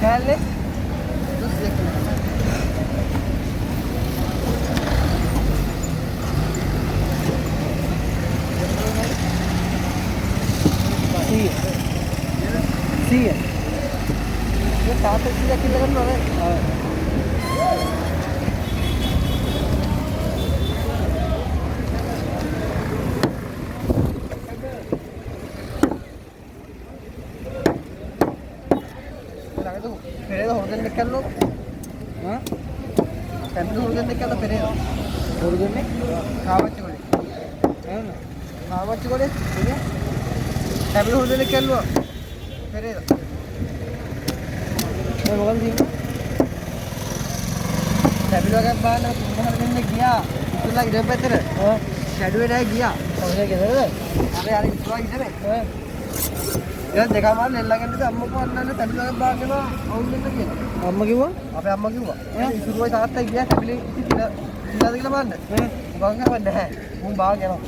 කෑල්ලේ දුස් දෙක seer ये තාපේ කීයක් ඉල්ල ගන්නවද Pereda හොරගෙන දෙකන්නෝ හා කැම්පින් හොරගෙන දෙකන්න පෙරේද හොරගන්නේ කාවච්චි ගොඩේ නේද කාවච්චි ගොඩේ එනේ කැම්පින් හොරගෙන දෙකන්නවා පෙරේද මේ මොකද කියන්නේ කැම්පින් වගේ බාන මොහොත දෙන්න ගියා ඉතලා ඉඳන් පැත්තට ෂැඩුවේ නැහැ ගියා ඔය ගෙදරද අර ඉස්සුවා ඉඳනේ දැන් දෙකමාර නෙල්ලගෙන ඉඳන් අම්මා පන්නන්න තැබිලා බාගෙනවා අවුල් වෙන්න කියලා. අම්මා කිව්වා? අපේ අම්මා කිව්වා. ඉසුරුවයි තාත්තයි ගියා තැබිලි ඉතිලා කියලා බලන්න. උගන් ගාව නැහැ. උන් බාගෙනවා.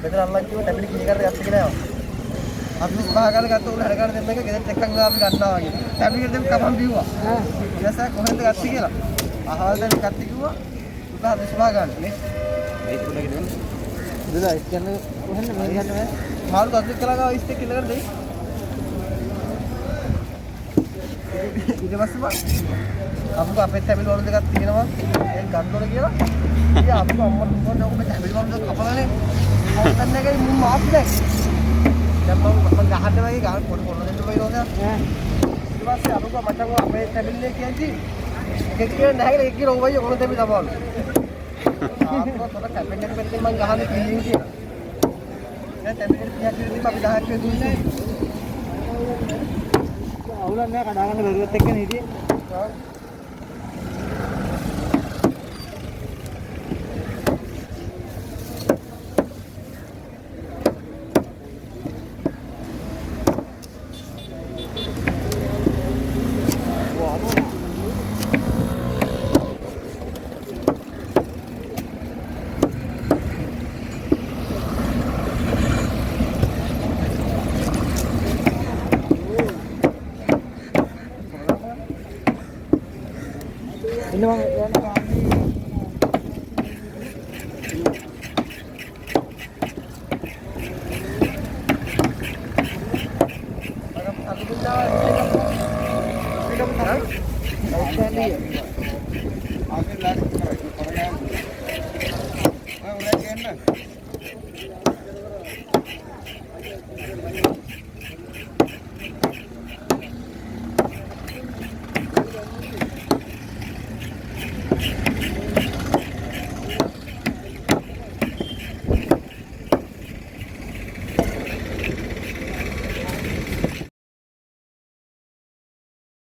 බෙදර අල්ලන් කිව්වා තැබිලි කී කරලා ගත්ත කියලා. අපි බාගාල ගත්ත උන් හරගන්න දෙන්න එක ගෙදරට එක්කන් අපි ගන්නවා වගේ. තැබිලි දෙන්න කපන් බිව්වා. ඊයස කොහෙන්ද ගත්තේ කියලා. අහවල් දැන් ගත්තේ කිව්වා. උගා හදස් බාගාල නේ. මේ තුනක දෙන්න. දුලා ඉස්කන්නේ කොහෙන්ද මේ ගන්නේ? මාළු තත්ත්ව කළා ගාව ඉස්තේ කියලා දෙයි. ඊට පස්සේ බා අපු අපේ තැබිලි වල දෙකක් තියෙනවා ඒක ගන්න ඕන කියලා ඉතින් අපු අම්මට මොකද ඔබ තැබිලි වල දෙක කපලානේ මොකක්ද නැගයි මුම් මාප් දැන් මම ගහන්න වගේ ගාන පොඩි පොඩ දෙන්න බයිරෝද ඊට පස්සේ අපු මට අපේ තැබිලි කියන්ති එක කියන නැහැ එක කියන ඔබයි ඔන තැබිලි තබවලු අපු තොර කැපෙන්න පැත්තෙන් මම ගහන්නේ කීයෙන් කියලා දැන් තැබිලි කියක් ඉතින් අපි 10ක් දුන්නේ අවුලක් නෑ කඩාගන්න බැරුවත් එක්කනේ හිටියේ. Ini bang, ya nak kami. Aku pun jalan. Kita pun jalan. Okey ni. Aku lagi orang. Orang kena.